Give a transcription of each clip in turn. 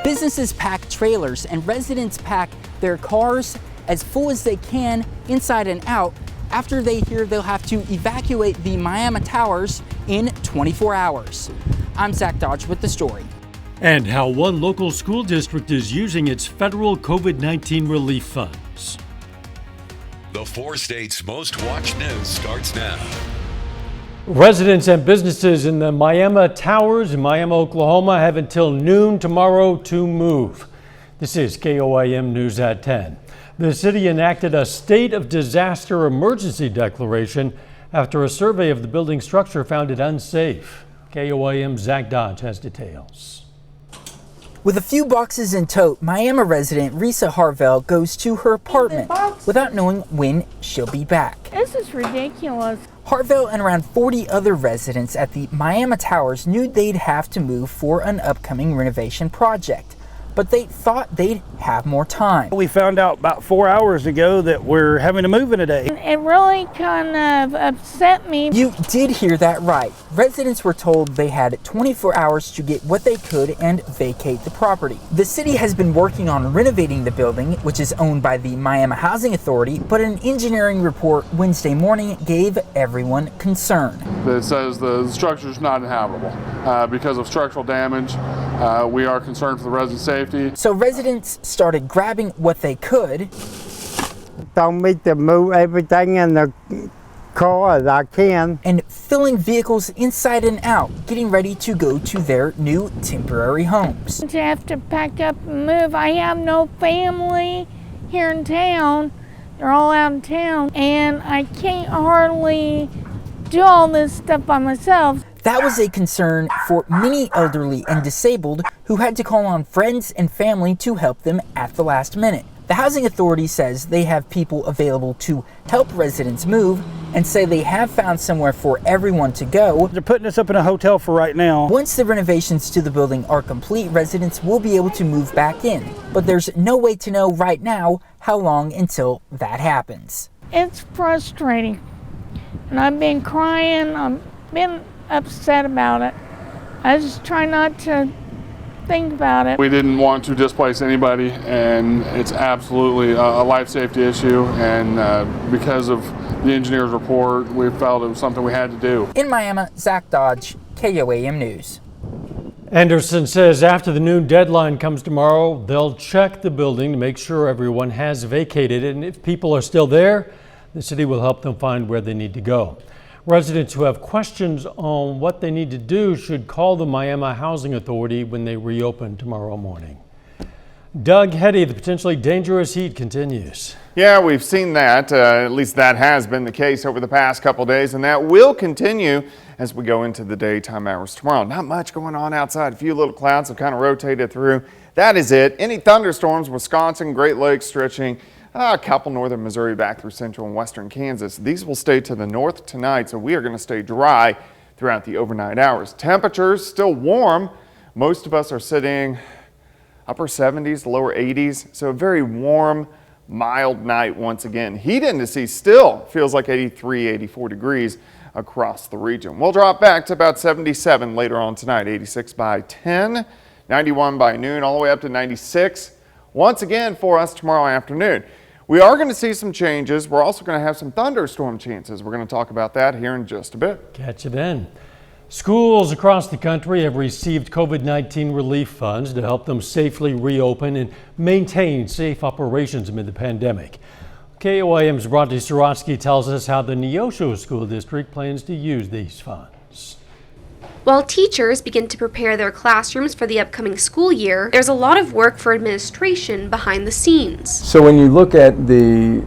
Businesses pack trailers and residents pack their cars as full as they can inside and out after they hear they'll have to evacuate the Miami Towers in 24 hours. I'm Zach Dodge with the story. And how one local school district is using its federal COVID-19 relief funds. The 4 states' most watched news starts now. Residents and businesses in the Miami Towers in Miami, Oklahoma have until noon tomorrow to move. This is KOAM News at 10. The city enacted a state of disaster emergency declaration after a survey of the building structure found it unsafe. KOAM's Zach Dodge has details. With a few boxes in tow, Miami resident Risa Harvell goes to her apartment without knowing when she'll be back. This is ridiculous. Harvell and around 40 other residents at the Miami Towers knew they'd have to move for an upcoming renovation project, but they thought they'd have more time. We found out about 4 hours ago that we're having to move in a day. It really kind of upset me. You did hear that right. Residents were told they had 24 hours to get what they could and vacate the property. The city has been working on renovating the building, which is owned by the Miami Housing Authority, but an engineering report Wednesday morning gave everyone concern. It says the structure is not inhabitable because of structural damage. We are concerned for the residents' safety. So residents started grabbing what they could. Told me to move everything in the car as I can. And filling vehicles inside and out, getting ready to go to their new temporary homes. To have to pack up and move. I have no family here in town. They're all out in town. And I can't hardly do all this stuff by myself. That was a concern for many elderly and disabled who had to call on friends and family to help them at the last minute. The Housing Authority says they have people available to help residents move and say they have found somewhere for everyone to go. They're putting us up in a hotel for right now. Once the renovations to the building are complete, residents will be able to move back in. But there's no way to know right now how long until that happens. It's frustrating. And I've been crying. I've been upset about it. I just try not to think about it. We didn't want to displace anybody, and it's absolutely a life safety issue, and because of the engineer's report, we felt it was something we had to do. In Miami, Zach Dodge, KOAM News. Anderson says after the noon deadline comes tomorrow, they'll check the building to make sure everyone has vacated it, and if people are still there, the city will help them find where they need to go. Residents who have questions on what they need to do should call the Miami Housing Authority when they reopen tomorrow morning. Doug Hetty, the potentially dangerous heat continues. Yeah, we've seen that. At least that has been the case over the past couple days, and that will continue as we go into the daytime hours tomorrow. Not much going on outside. A few little clouds have kind of rotated through. That is it. Any thunderstorms, Wisconsin, Great Lakes stretching. A couple northern Missouri back through central and western Kansas. These will stay to the north tonight, so we are going to stay dry throughout the overnight hours. Temperatures still warm. Most of us are sitting upper 70s, lower 80s, so a very warm, mild night once again. Heat indices still feels like 83, 84 degrees across the region. We'll drop back to about 77 later on tonight, 86 by 10, 91 by noon, all the way up to 96 once again for us tomorrow afternoon. We are going to see some changes. We're also going to have some thunderstorm chances. We're going to talk about that here in just a bit. Catch you then. Schools across the country have received COVID-19 relief funds to help them safely reopen and maintain safe operations amid the pandemic. KOAM's Rodney Sorotsky tells us how the Neosho School District plans to use these funds. While teachers begin to prepare their classrooms for the upcoming school year, there's a lot of work for administration behind the scenes. So when you look at the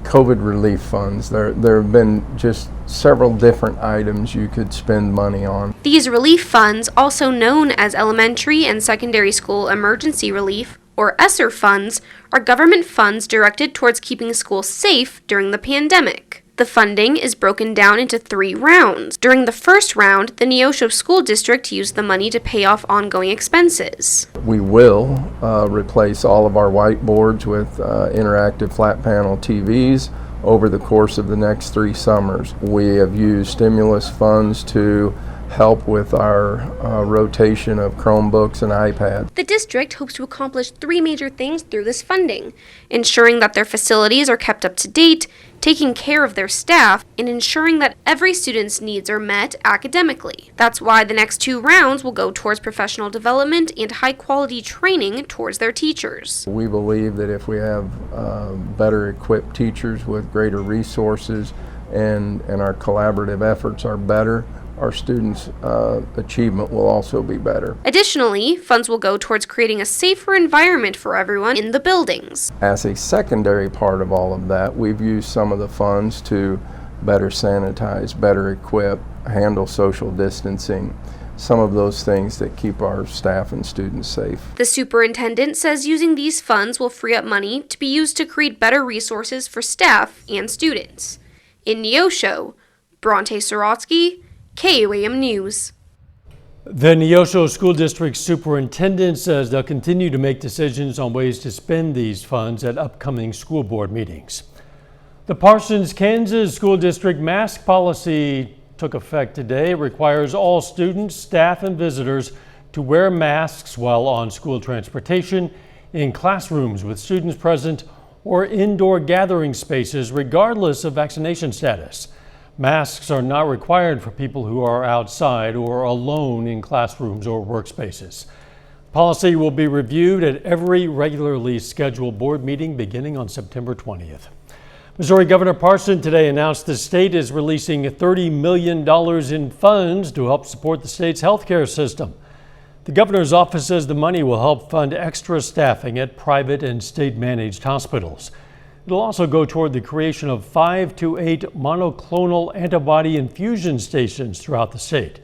COVID relief funds, there have been just several different items you could spend money on. These relief funds, also known as Elementary and Secondary School Emergency Relief, or ESSER funds, are government funds directed towards keeping schools safe during the pandemic. The funding is broken down into 3 rounds. During the first round, the Neosho School District used the money to pay off ongoing expenses. We will replace all of our whiteboards with interactive flat panel TVs over the course of the next 3 summers. We have used stimulus funds to help with our rotation of Chromebooks and iPads. The district hopes to accomplish 3 major things through this funding: ensuring that their facilities are kept up to date, taking care of their staff, and ensuring that every student's needs are met academically. That's why the next 2 rounds will go towards professional development and high-quality training towards their teachers. We believe that if we have better equipped teachers with greater resources and our collaborative efforts are better, our students' achievement will also be better. Additionally, funds will go towards creating a safer environment for everyone in the buildings. As a secondary part of all of that, we've used some of the funds to better sanitize, better equip, handle social distancing, some of those things that keep our staff and students safe. The superintendent says using these funds will free up money to be used to create better resources for staff and students. In Neosho, Bronte Sorotsky, KOAM News. The Neosho School District Superintendent says they'll continue to make decisions on ways to spend these funds at upcoming school board meetings. The Parsons, Kansas School District mask policy took effect today. It requires all students, staff, and visitors to wear masks while on school transportation, in classrooms with students present, or indoor gathering spaces, regardless of vaccination status. Masks are not required for people who are outside or alone in classrooms or workspaces. Policy will be reviewed at every regularly scheduled board meeting beginning on September 20th. Missouri Governor Parson today announced the state is releasing $30 million in funds to help support the state's healthcare system. The governor's office says the money will help fund extra staffing at private and state-managed hospitals. It'll also go toward the creation of 5 to 8 monoclonal antibody infusion stations throughout the state.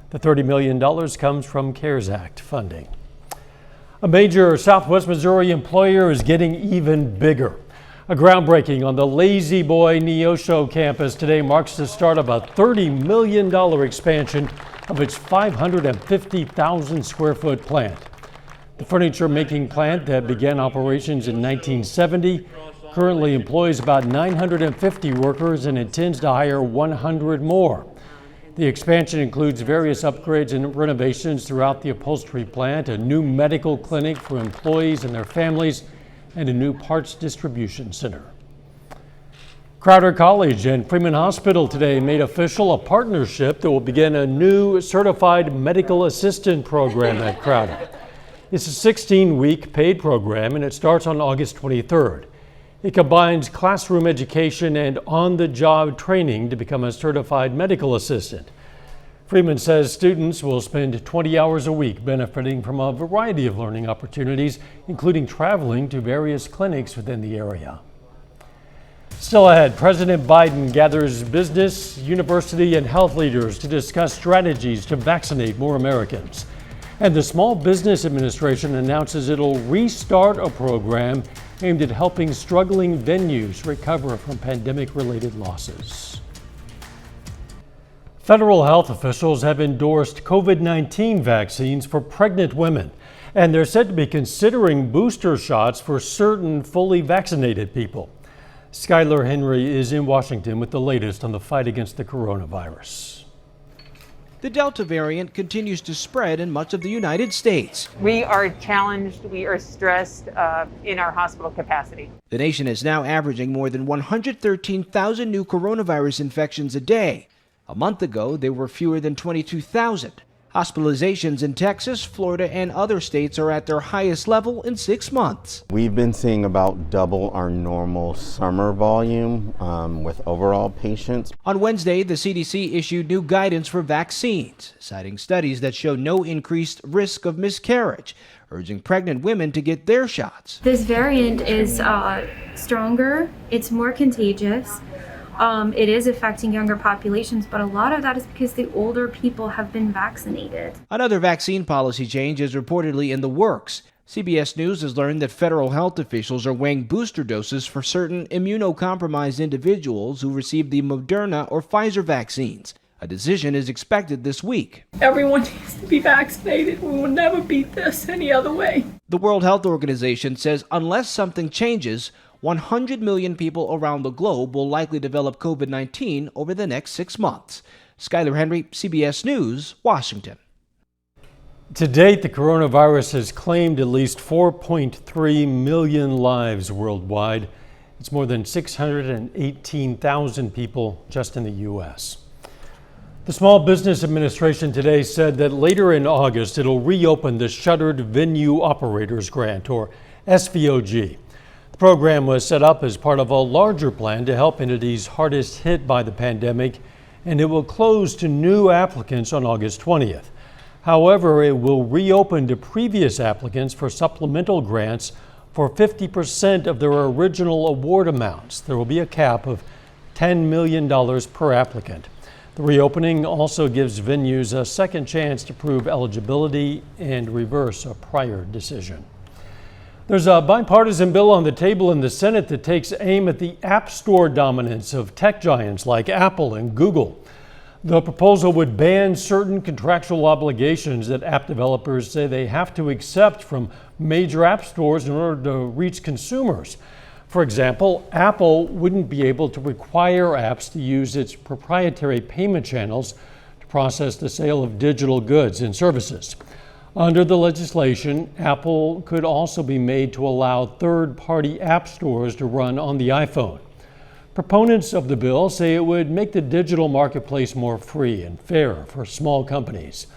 The $30 million comes from CARES Act funding. A major Southwest Missouri employer is getting even bigger. A groundbreaking on the Lazy Boy Neosho campus today marks the start of a $30 million expansion of its 550,000 square foot plant. The furniture making plant that began operations in 1970 currently employs about 950 workers and intends to hire 100 more. The expansion includes various upgrades and renovations throughout the upholstery plant, a new medical clinic for employees and their families, and a new parts distribution center. Crowder College and Freeman Hospital today made official a partnership that will begin a new certified medical assistant program at Crowder. It's a 16-week paid program and it starts on August 23rd. It combines classroom education and on-the-job training to become a certified medical assistant. Freeman says students will spend 20 hours a week benefiting from a variety of learning opportunities, including traveling to various clinics within the area. Still ahead, President Biden gathers business, university, and health leaders to discuss strategies to vaccinate more Americans. And the Small Business Administration announces it'll restart a program aimed at helping struggling venues recover from pandemic-related losses. Federal health officials have endorsed COVID-19 vaccines for pregnant women, and they're said to be considering booster shots for certain fully vaccinated people. Skylar Henry is in Washington with the latest on the fight against the coronavirus. The Delta variant continues to spread in much of the United States. We are challenged, we are stressed in our hospital capacity. The nation is now averaging more than 113,000 new coronavirus infections a day. A month ago, there were fewer than 22,000. Hospitalizations in Texas, Florida, and other states are at their highest level in 6 months. We've been seeing about double our normal summer volume with overall patients. On Wednesday, the CDC issued new guidance for vaccines, citing studies that show no increased risk of miscarriage, urging pregnant women to get their shots. This variant is stronger, it's more contagious. It is affecting younger populations, but a lot of that is because the older people have been vaccinated. Another vaccine policy change is reportedly in the works. CBS News has learned that federal health officials are weighing booster doses for certain immunocompromised individuals who received the Moderna or Pfizer vaccines. A decision is expected this week. Everyone needs to be vaccinated. We will never beat this any other way. The World Health Organization says unless something changes, 100 million people around the globe will likely develop COVID-19 over the next 6 months. Skyler Henry, CBS News, Washington. To date, the coronavirus has claimed at least 4.3 million lives worldwide. It's more than 618,000 people just in the U.S. The Small Business Administration today said that later in August, it'll reopen the Shuttered Venue Operators Grant, or SVOG. The program was set up as part of a larger plan to help entities hardest hit by the pandemic, and it will close to new applicants on August 20th. However, it will reopen to previous applicants for supplemental grants for 50% of their original award amounts. There will be a cap of $10 million per applicant. The reopening also gives venues a second chance to prove eligibility and reverse a prior decision. There's a bipartisan bill on the table in the Senate that takes aim at the App Store dominance of tech giants like Apple and Google. The proposal would ban certain contractual obligations that app developers say they have to accept from major app stores in order to reach consumers. For example, Apple wouldn't be able to require apps to use its proprietary payment channels to process the sale of digital goods and services. Under the legislation, Apple could also be made to allow third-party app stores to run on the iPhone. Proponents of the bill say it would make the digital marketplace more free and fair for small companies.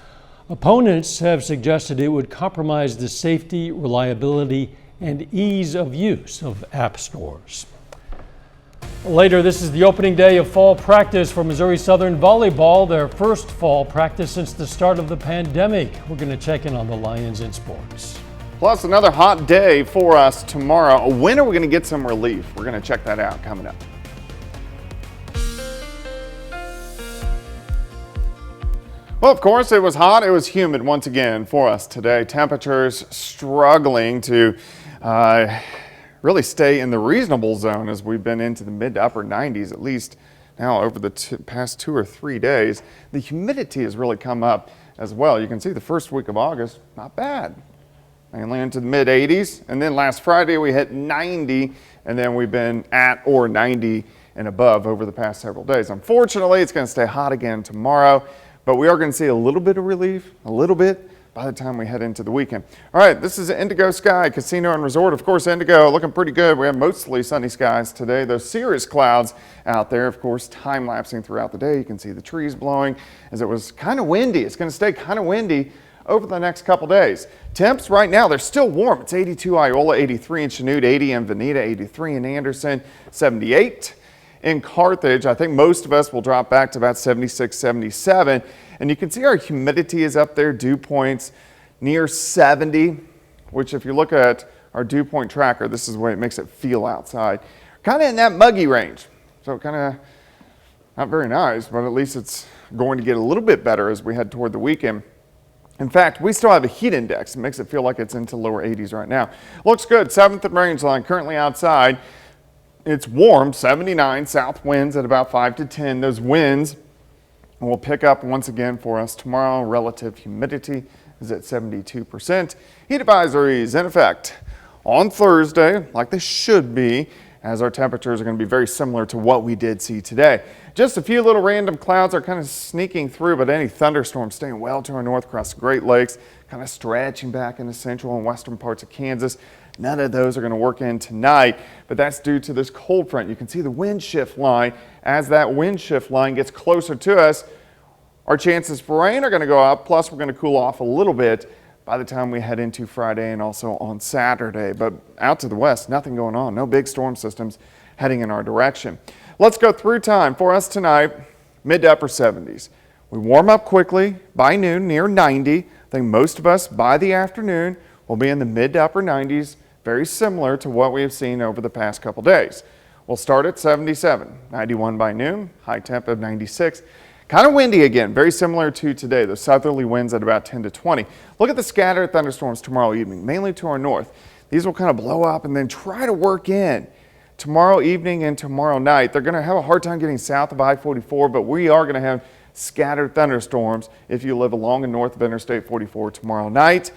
Opponents have suggested it would compromise the safety, reliability, and ease of use of app stores. Later, this is the opening day of fall practice for Missouri Southern Volleyball, their first fall practice since the start of the pandemic. We're going to check in on the Lions in sports. Plus, another hot day for us tomorrow. When are we going to get some relief? We're going to check that out coming up. Well, of course, it was hot. It was humid once again for us today. Temperatures struggling to really stay in the reasonable zone as we've been into the mid to upper 90s, at least now over the past 2 or 3 days. The humidity has really come up as well. You can see the first week of August, not bad. Mainly into the mid 80s. And then last Friday we hit 90, and then we've been at or 90 and above over the past several days. Unfortunately, it's going to stay hot again tomorrow. But we are going to see a little bit of relief, a little bit, by the time we head into the weekend. All right, this is Indigo Sky Casino and Resort. Of course, Indigo looking pretty good. We have mostly sunny skies today. Those cirrus clouds out there, of course, time-lapsing throughout the day. You can see the trees blowing as it was kind of windy. It's going to stay kind of windy over the next couple days. Temps right now, they're still warm. It's 82 Iola, 83 in Chanute, 80 in Veneta, 83 in Anderson, 78 in Carthage. I think most of us will drop back to about 76, 77. And you can see our humidity is up there, dew points near 70, which if you look at our dew point tracker, this is the way it makes it feel outside. Kind of in that muggy range. So kind of not very nice, but at least it's going to get a little bit better as we head toward the weekend. In fact, we still have a heat index. It makes it feel like it's into lower 80s right now. Looks good. 7th and range line currently outside. It's warm, 79, south winds at about 5 to 10. Those winds will pick up once again for us tomorrow. Relative humidity is at 72%. Heat advisories in effect on Thursday, like they should be, as our temperatures are going to be very similar to what we did see today. Just a few little random clouds are kind of sneaking through, but any thunderstorms staying well to our north across the Great Lakes, kind of stretching back into central and western parts of Kansas. None of those are going to work in tonight, but that's due to this cold front. You can see the wind shift line. As that wind shift line gets closer to us, our chances for rain are going to go up, plus we're going to cool off a little bit by the time we head into Friday and also on Saturday. But out to the west, nothing going on. No big storm systems heading in our direction. Let's go through time for us tonight, mid to upper 70s. We warm up quickly by noon, near 90. I think most of us by the afternoon will be in the mid to upper 90s. Very similar to what we have seen over the past couple days. We'll start at 77, 91 by noon, high temp of 96. Kind of windy again, very similar to today. The southerly winds at about 10 to 20. Look at the scattered thunderstorms tomorrow evening, mainly to our north. These will kind of blow up and then try to work in tomorrow evening and tomorrow night. They're going to have a hard time getting south of I-44, but we are going to have scattered thunderstorms if you live along and north of Interstate 44 tomorrow night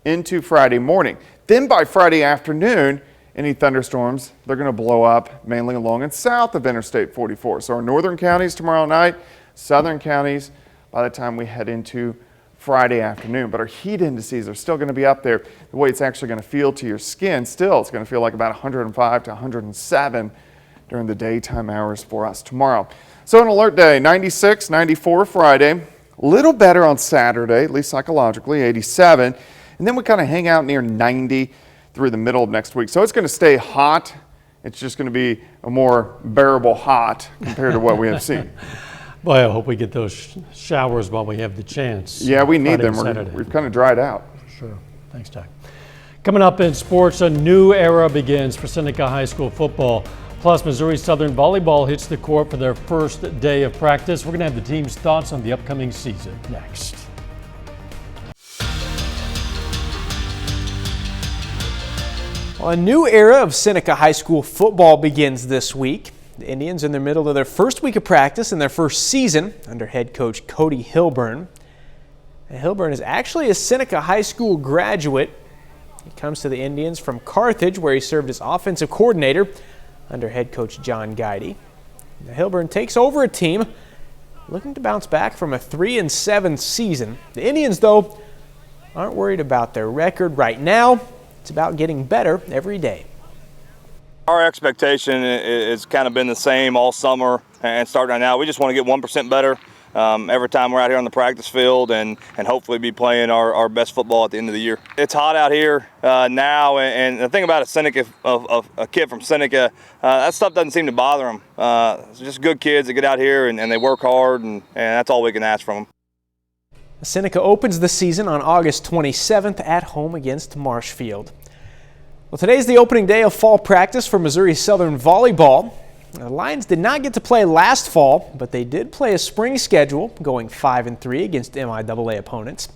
into Friday morning. Then by Friday afternoon, any thunderstorms, they're going to blow up mainly along and south of Interstate 44. So our northern counties tomorrow night, southern counties by the time we head into Friday afternoon. But our heat indices are still going to be up there. The way it's actually going to feel to your skin, still it's going to feel like about 105 to 107 during the daytime hours for us tomorrow. So an alert day, 96, 94 Friday, a little better on Saturday, at least psychologically, 87. And then we kind of hang out near 90 through the middle of next week. So it's going to stay hot. It's just going to be a more bearable hot compared to what we have seen. Boy, I hope we get those showers while we have the chance. Yeah, we need them. Saturday. We've kind of dried out. Sure. Thanks, Doc. Coming up in sports, a new era begins for Seneca High School football. Plus, Missouri Southern Volleyball hits the court for their first day of practice. We're going to have the team's thoughts on the upcoming season next. Well, a new era of Seneca High School football begins this week. The Indians in the middle of their first week of practice in their first season under head coach Cody Hilburn. And Hilburn is actually a Seneca High School graduate. He comes to the Indians from Carthage, where he served as offensive coordinator under head coach John Guidey. Now, Hilburn takes over a team looking to bounce back from a 3-7 season. The Indians, though, aren't worried about their record right now. It's about getting better every day. Our expectation has kind of been the same all summer and starting right now. We just want to get 1% better every time we're out here on the practice field and hopefully be playing our best football at the end of the year. It's hot out here now, and the thing about a kid from Seneca, that stuff doesn't seem to bother them. It's just good kids that get out here and they work hard, and that's all we can ask from them. Seneca opens the season on August 27th at home against Marshfield. Well, today's the opening day of fall practice for Missouri Southern Volleyball. The Lions did not get to play last fall, but they did play a spring schedule, going 5-3 against MIAA opponents.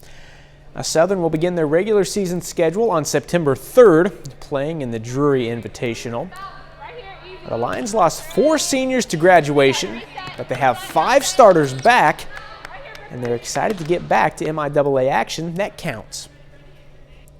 Now, Southern will begin their regular season schedule on September 3rd, playing in the Drury Invitational. The Lions lost 4 seniors to graduation, but they have 5 starters back, and they're excited to get back to MIAA action that counts.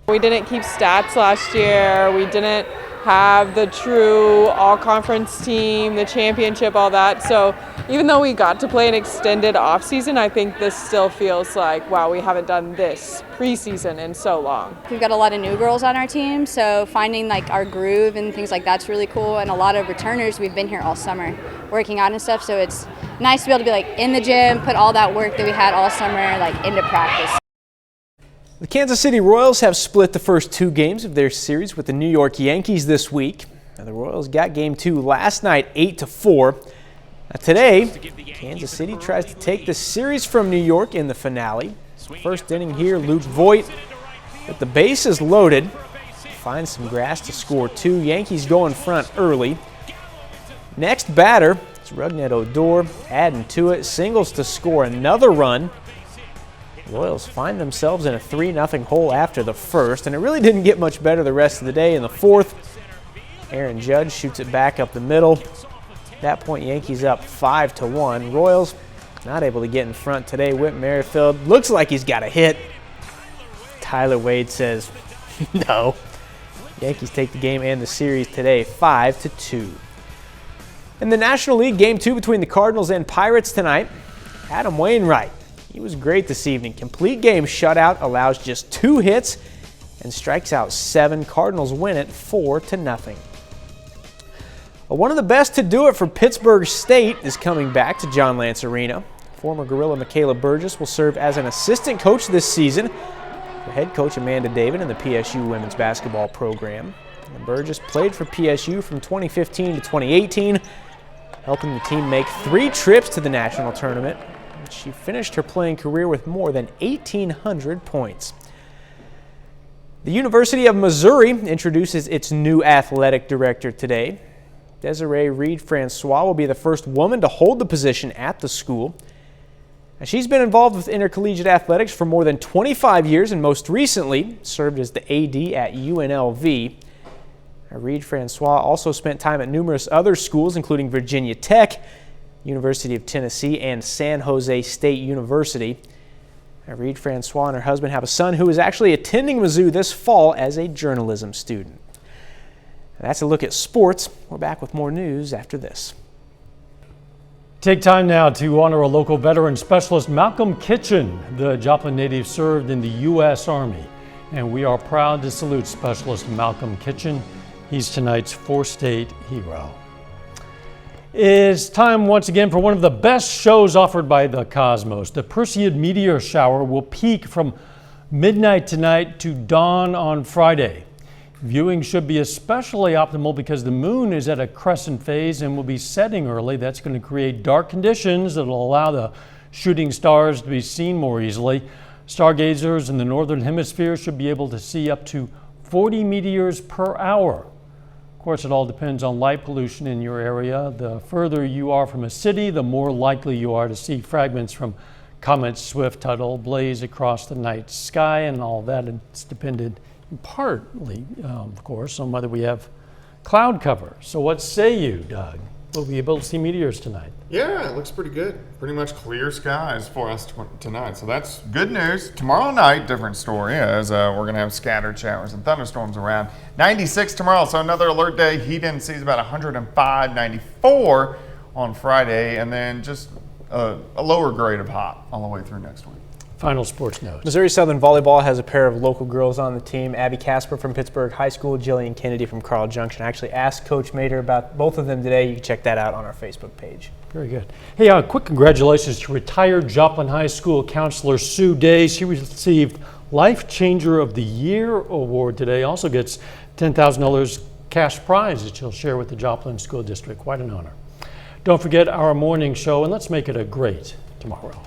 We didn't keep stats last year. We didn't have the true all-conference team, the championship, all that. So even though we got to play an extended off-season, I think this still feels like, wow, we haven't done this preseason in so long. We've got a lot of new girls on our team, so finding like our groove and things like that's really cool. And a lot of returners, we've been here all summer working out and stuff, so it's nice to be able to be like in the gym, put all that work that we had all summer like into practice. The Kansas City Royals have split the first 2 games of their series with the New York Yankees this week. Now, the Royals got game 2 last night, 8-4. Now, today, Kansas City tries to take the series from New York in the finale. First inning here, Luke Voigt, with the bases loaded, finds some grass to score 2. Yankees go in front early. Next batter is Rugnet Odor, adding to it, singles to score another run. Royals find themselves in a 3-0 hole after the first, and it really didn't get much better the rest of the day. In the fourth, Aaron Judge shoots it back up the middle. At that point, Yankees up 5-1. Royals not able to get in front today. Whit Merrifield looks like he's got a hit. Tyler Wade says no. Yankees take the game and the series today 5-2. In the National League, Game 2 between the Cardinals and Pirates tonight, Adam Wainwright. He was great this evening. Complete game shutout, allows just 2 hits and strikes out 7. Cardinals win it 4-0. One of the best to do it for Pittsburgh State is coming back to John Lance Arena. Former Gorilla Michaela Burgess will serve as an assistant coach this season for head coach Amanda David in the PSU women's basketball program. And Burgess played for PSU from 2015 to 2018, helping the team make 3 trips to the national tournament. She finished her playing career with more than 1,800 points. The University of Missouri introduces its new athletic director today. Desiree Reed-Francois will be the first woman to hold the position at the school. And she's been involved with intercollegiate athletics for more than 25 years and most recently served as the AD at UNLV. Reed-Francois also spent time at numerous other schools, including Virginia Tech, University of Tennessee, and San Jose State University. Reed-Francois and her husband have a son who is actually attending Mizzou this fall as a journalism student. That's a look at sports. We're back with more news after this. Take time now to honor a local veteran specialist, Malcolm Kitchen. The Joplin native served in the U.S. Army, and we are proud to salute Specialist Malcolm Kitchen. He's tonight's four-state hero. It's time once again for one of the best shows offered by the cosmos. The Perseid meteor shower will peak from midnight tonight to dawn on Friday. Viewing should be especially optimal because the moon is at a crescent phase and will be setting early. That's going to create dark conditions that will allow the shooting stars to be seen more easily. Stargazers in the northern hemisphere should be able to see up to 40 meteors per hour. Of course, it all depends on light pollution in your area. The further you are from a city, the more likely you are to see fragments from comets, swift tuttle, blaze across the night sky, and all that. It's dependent partly, of course, on whether we have cloud cover. So what say you, Doug? Will we be able to see meteors tonight? Yeah, it looks pretty good. Pretty much clear skies for us tonight. So that's good news. Tomorrow night, different story, as we're going to have scattered showers and thunderstorms around. 96 tomorrow, so another alert day. Heat index about 105, 94 on Friday, and then just a lower grade of hot all the way through next week. Final sports notes. Missouri Southern Volleyball has a pair of local girls on the team, Abby Casper from Pittsburgh High School, Jillian Kennedy from Carl Junction. I actually asked Coach Mater about both of them today. You can check that out on our Facebook page. Very good. Hey, quick congratulations to retired Joplin High School counselor Sue Day. She received Life Changer of the Year award today. Also gets $10,000 cash prize that she'll share with the Joplin School District. Quite an honor. Don't forget our morning show, and let's make it a great tomorrow.